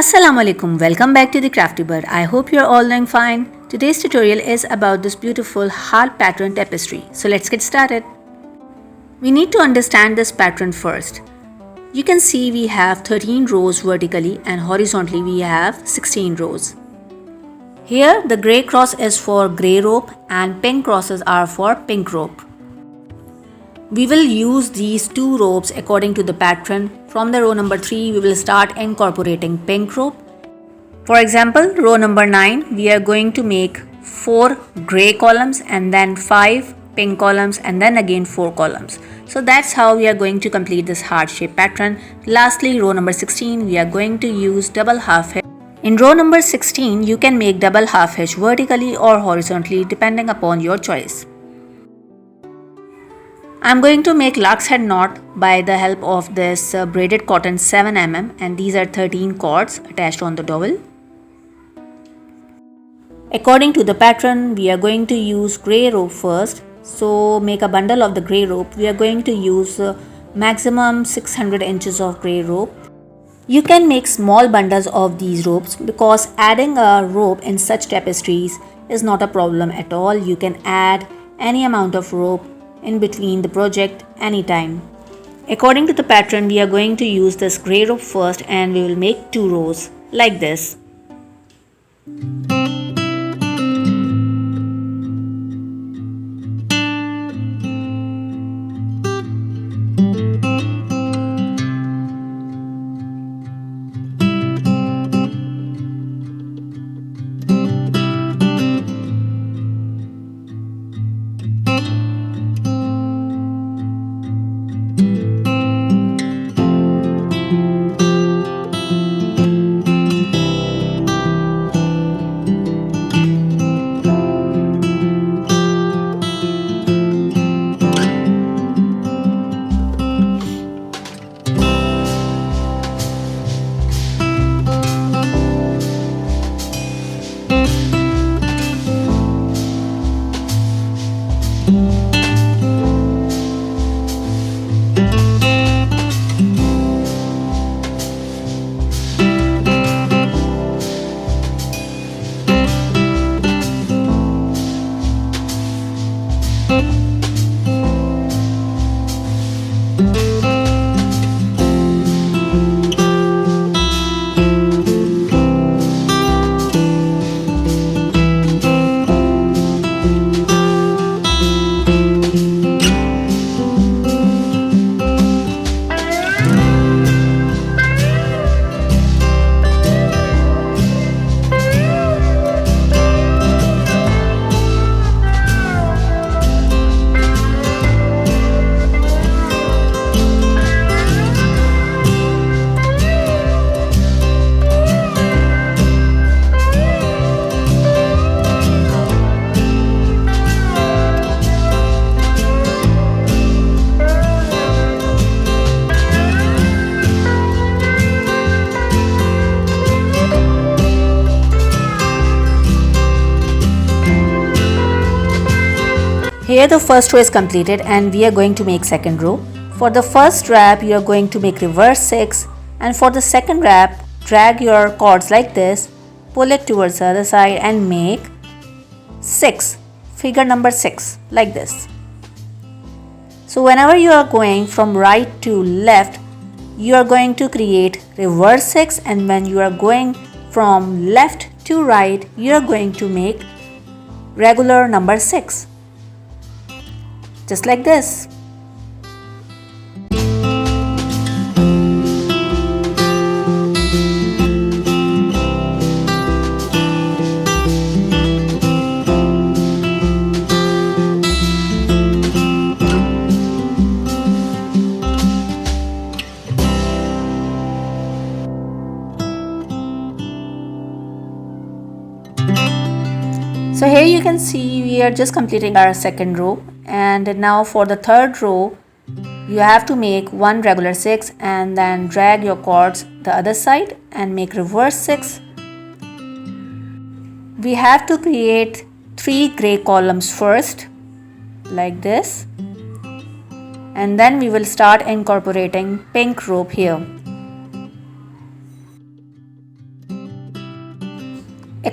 Assalamu alaikum, welcome back to the Crafty Bird. I hope you're all doing fine. Today's tutorial is about this beautiful heart pattern tapestry. So let's get started. We need to understand this pattern first. You can see we have 13 rows vertically and horizontally we have 16 rows. Here the grey cross is for grey rope and pink crosses are for pink rope. We will use these two ropes according to the pattern. From the row number 3, we will start incorporating pink rope. For example, row number 9, we are going to make 4 grey columns and then 5 pink columns and then again 4 columns. So that's how we are going to complete this heart shape pattern. Lastly, row number 16, we are going to use double half hitch. In row number 16, you can make double half hitch vertically or horizontally depending upon your choice. I'm going to make lark's head knot by the help of this braided cotton 7 mm and these are 13 cords attached on the dowel. According to the pattern, we are going to use grey rope first. So make a bundle of the grey rope. We are going to use maximum 600 inches of grey rope. You can make small bundles of these ropes because adding a rope in such tapestries is not a problem at all. You can add any amount of rope in between the project anytime. According to the pattern, we are going to use this grey rope first and we will make 2 rows like this. Here the first row is completed and we are going to make second row. For the first wrap you are going to make reverse 6 and for the second wrap drag your cords like this, pull it towards the other side and make 6, figure number 6 like this. So whenever you are going from right to left you are going to create reverse 6 and when you are going from left to right you are going to make regular number 6. Just like this. So here you can see we are just completing our second row and now for the third row you have to make 1 regular 6 and then drag your cords the other side and make reverse 6. We have to create 3 grey columns first like this and then we will start incorporating pink rope here.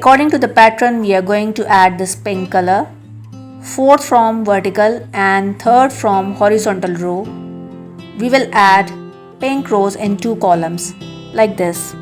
According to the pattern, we are going to add this pink color, fourth from vertical and third from horizontal row. We will add pink rows in 2 columns like this.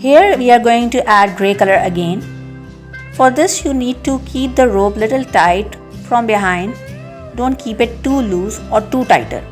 Here we are going to add grey color again. For this you need to keep the rope little tight from behind. Don't keep it too loose or too tighter.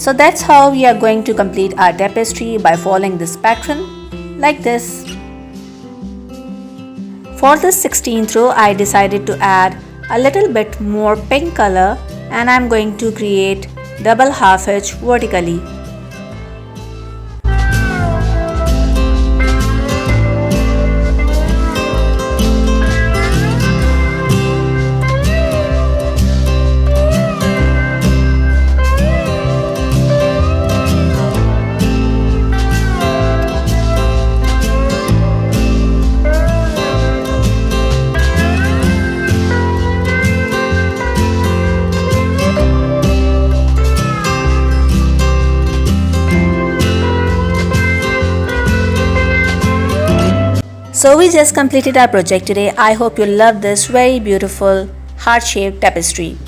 So that's how we are going to complete our tapestry by following this pattern like this. For this 16th row, I decided to add a little bit more pink color and I'm going to create double half hitch vertically. So we just completed our project today. I hope you love this very beautiful heart-shaped tapestry.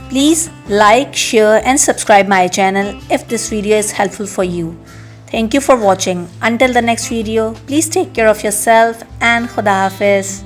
Please like, share and subscribe my channel if this video is helpful for you. Thank you for watching. Until the next video, please take care of yourself and Khuda Hafiz.